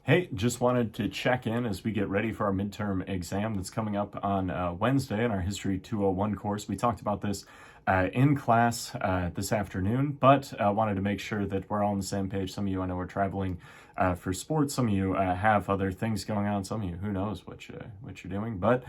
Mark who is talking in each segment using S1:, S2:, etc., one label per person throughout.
S1: Hey, just wanted to check in as we get ready for our midterm exam that's coming up on Wednesday in our History 201 course. We talked about this in class this afternoon, but wanted to make sure that we're all on the same page. Some of you I know are traveling for sports. Some of you have other things going on. Some of you, who knows what you're doing. But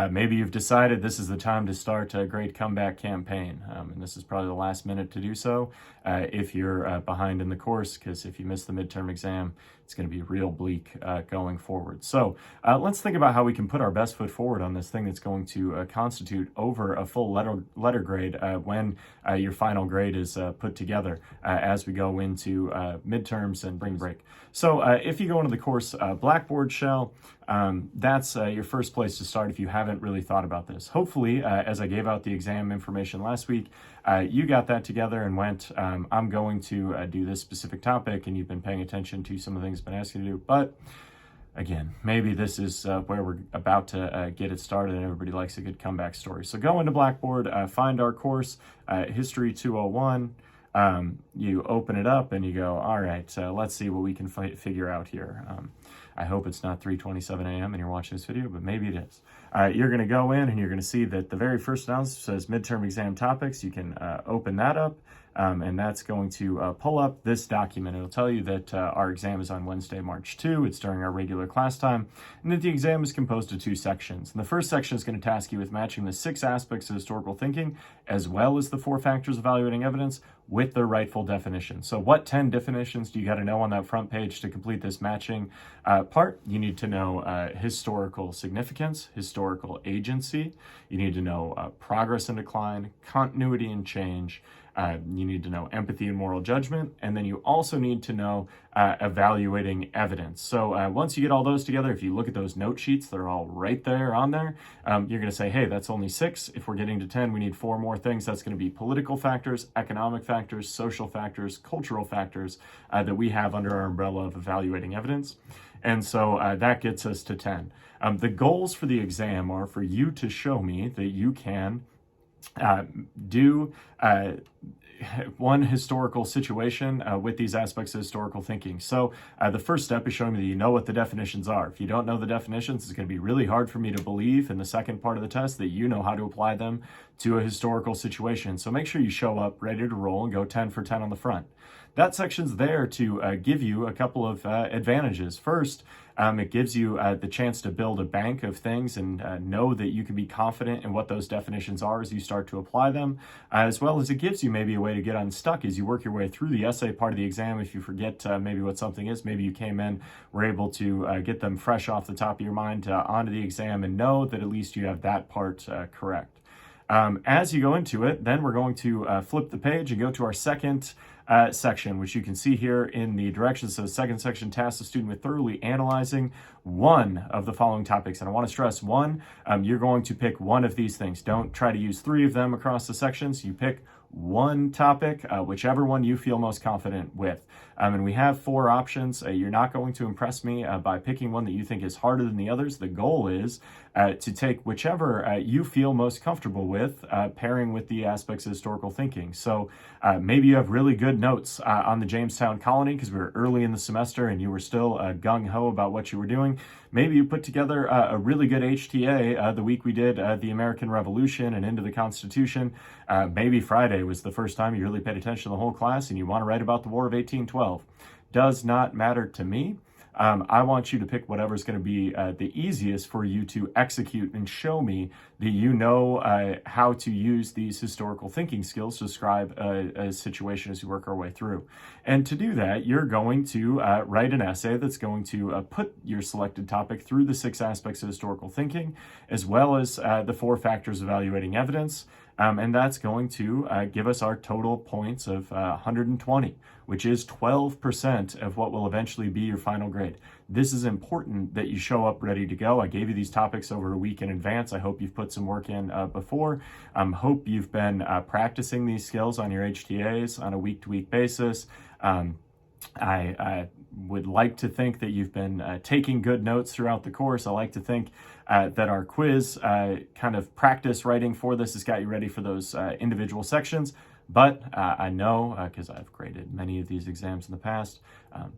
S1: maybe you've decided this is the time to start a great comeback campaign. And this is probably the last minute to do so if you're behind in the course, because if you miss the midterm exam, it's going to be real bleak going forward. So let's think about how we can put our best foot forward on this thing that's going to constitute over a full letter grade when your final grade is put together as we go into midterms and spring break. So if you go into the course Blackboard shell, that's your first place to start if you haven't really thought about this. Hopefully, as I gave out the exam information last week, you got that together and went, I'm going to do this specific topic, and you've been paying attention to some of the things I've been asking you to do. But again, maybe this is where we're about to get it started, and everybody likes a good comeback story. So go into Blackboard, find our course, History 201. You open it up and you go, all right, let's see what we can figure out here. I hope it's not 3:27 a.m. and you're watching this video, but maybe it is. You're going to go in and you're going to see that the very first announcement says midterm exam topics. You can open that up. And that's going to pull up this document. It'll tell you that our exam is on Wednesday, March 2. It's during our regular class time, and that the exam is composed of 2 sections. And the first section is going to task you with matching the 6 aspects of historical thinking, as well as the 4 factors evaluating evidence, with their rightful definition. So what 10 definitions do you got to know on that front page to complete this matching part? You need to know historical significance, historical agency. You need to know progress and decline, continuity and change. You need to know empathy and moral judgment, and then you also need to know evaluating evidence. So once you get all those together, if you look at those note sheets, they're all right there on there. You're going to say, hey, that's only 6. If we're getting to 10, we need 4 more things. That's going to be political factors, economic factors, social factors, cultural factors that we have under our umbrella of evaluating evidence. And so that gets us to 10. The goals for the exam are for you to show me that you can do one historical situation with these aspects of historical thinking. So the first step is showing me that you know what the definitions are. If you don't know the definitions, it's going to be really hard for me to believe in the second part of the test that you know how to apply them to a historical situation. So make sure you show up ready to roll and go 10 for 10 on the front. That section's there to give you a couple of advantages. First, it gives you the chance to build a bank of things and know that you can be confident in what those definitions are as you start to apply them, as well as it gives you maybe a way to get unstuck as you work your way through the essay part of the exam. If you forget maybe what something is, maybe you came in, were able to get them fresh off the top of your mind onto the exam and know that at least you have that part correct. As you go into it, then we're going to flip the page and go to our second section, which you can see here in the directions. So the second section tasks the student with thoroughly analyzing one of the following topics. And I want to stress one, you're going to pick one of these things. Don't try to use 3 of them across the sections. You pick one topic, whichever one you feel most confident with. And we have 4 options. You're not going to impress me by picking one that you think is harder than the others. The goal is to take whichever you feel most comfortable with, pairing with the aspects of historical thinking. So maybe you have really good notes on the Jamestown colony because we were early in the semester and you were still gung-ho about what you were doing. Maybe you put together a really good HTA the week we did the American Revolution and into the Constitution. Maybe Friday was the first time you really paid attention to the whole class and you want to write about the War of 1812. Does not matter to me. I want you to pick whatever's going to be the easiest for you to execute and show me that you know how to use these historical thinking skills to describe a situation as you work our way through. And to do that, you're going to write an essay that's going to put your selected topic through the 6 aspects of historical thinking, as well as the 4 factors evaluating evidence. And that's going to give us our total points of 120, which is 12% of what will eventually be your final grade. This is important that you show up ready to go. I gave you these topics over a week in advance. I hope you've put some work in before. Hope you've been practicing these skills on your HTAs on a week-to-week basis. I would like to think that you've been taking good notes throughout the course. I like to think that our quiz kind of practice writing for this has got you ready for those individual sections. But I know, because I've graded many of these exams in the past,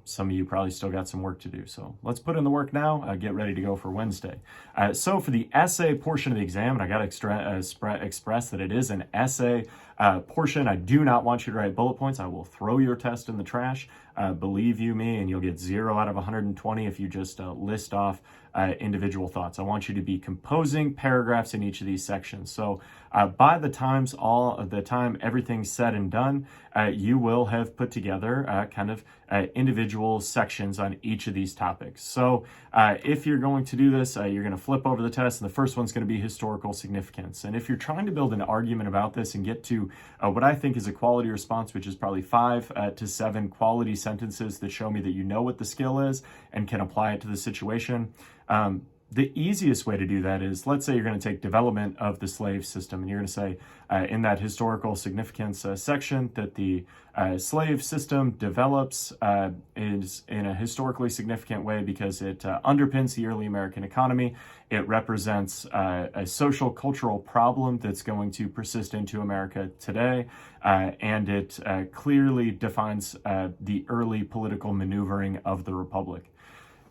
S1: Some of you probably still got some work to do. So let's put in the work now, get ready to go for Wednesday. So for the essay portion of the exam, and I got to express that it is an essay portion. I do not want you to write bullet points. I will throw your test in the trash. Believe you me, and you'll get 0 out of 120 if you just list off individual thoughts. I want you to be composing paragraphs in each of these sections. So by the time everything's said and done, you will have put together individual sections on each of these topics. So if you're going to do this, you're going to flip over the test, and the first one's going to be historical significance. And if you're trying to build an argument about this and get to what I think is a quality response, which is probably 5 to 7 quality sentences that show me that you know what the skill is and can apply it to the situation, the easiest way to do that is, let's say you're going to take development of the slave system, and you're going to say in that historical significance section that the slave system develops is in a historically significant way because it underpins the early American economy. It represents a social cultural problem that's going to persist into America today, and it clearly defines the early political maneuvering of the Republic.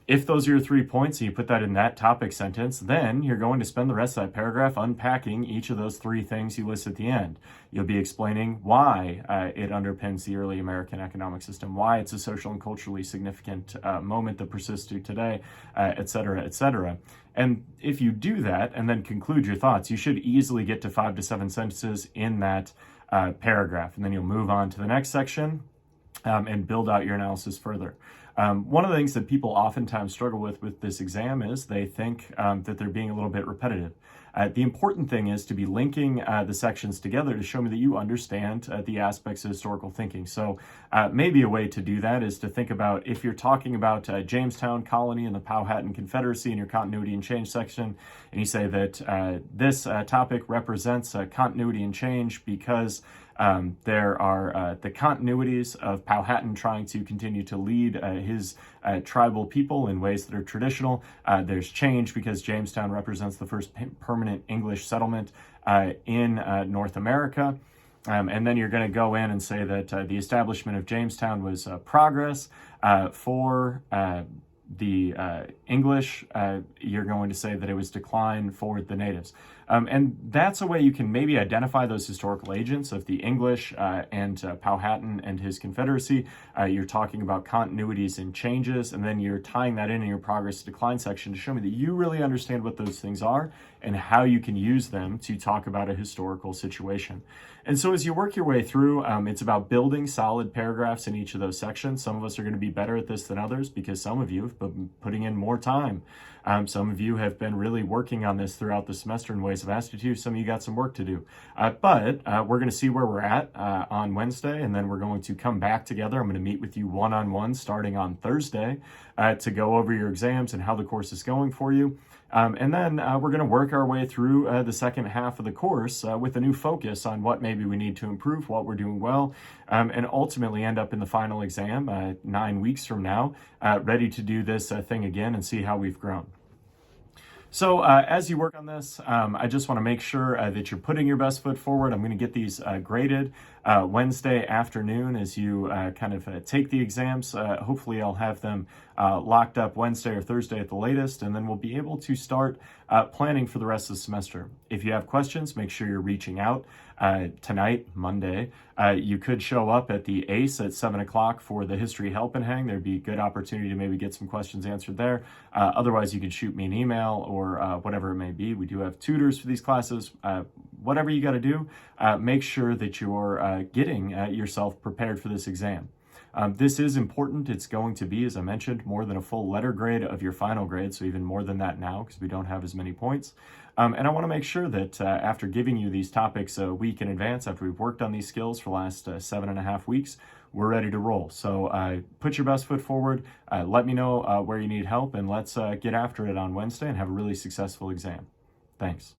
S1: If those are your 3 points and you put that in that topic sentence, then you're going to spend the rest of that paragraph unpacking each of those 3 things you list at the end. You'll be explaining why it underpins the early American economic system, why it's a social and culturally significant moment that persists to today, et cetera, et cetera. And if you do that and then conclude your thoughts, you should easily get to 5 to 7 sentences in that paragraph. And then you'll move on to the next section and build out your analysis further. One of the things that people oftentimes struggle with this exam is they think that they're being a little bit repetitive. The important thing is to be linking the sections together to show me that you understand the aspects of historical thinking. So maybe a way to do that is to think about, if you're talking about Jamestown Colony and the Powhatan Confederacy in your continuity and change section, and you say that this topic represents continuity and change because there are the continuities of Powhatan trying to continue to lead his tribal people in ways that are traditional. There's change because Jamestown represents the first permanent English settlement in North America. And then you're going to go in and say that the establishment of Jamestown was progress for the English. You're going to say that it was decline for the natives. And that's a way you can maybe identify those historical agents of the English and Powhatan and his confederacy. You're talking about continuities and changes, and then you're tying that in your progress to decline section to show me that you really understand what those things are and how you can use them to talk about a historical situation. And so as you work your way through, it's about building solid paragraphs in each of those sections. Some of us are going to be better at this than others because some of you have been putting in more time. Some of you have been really working on this throughout the semester in ways I've asked you to. Some of you got some work to do. But we're going to see where we're at on Wednesday, and then we're going to come back together. I'm going to meet with you one-on-one starting on Thursday to go over your exams and how the course is going for you. And then we're going to work our way through the second half of the course with a new focus on what maybe we need to improve, what we're doing well, and ultimately end up in the final exam 9 weeks from now, ready to do this thing again and see how we've grown. So as you work on this, I just want to make sure that you're putting your best foot forward. I'm going to get these graded Wednesday afternoon as you take the exams. Hopefully I'll have them locked up Wednesday or Thursday at the latest, and then we'll be able to start planning for the rest of the semester. If you have questions, make sure you're reaching out. Tonight, Monday, you could show up at the ACE at 7 o'clock for the History Help and Hang. There'd be a good opportunity to maybe get some questions answered there. Otherwise, you can shoot me an email or whatever it may be. We do have tutors for these classes. Whatever you got to do, make sure that you're getting yourself prepared for this exam. This is important. It's going to be, as I mentioned, more than a full letter grade of your final grade, so even more than that now because we don't have as many points. And I want to make sure that after giving you these topics a week in advance, after we've worked on these skills for the last 7.5 weeks, we're ready to roll. So put your best foot forward. Let me know where you need help, and let's get after it on Wednesday and have a really successful exam. Thanks.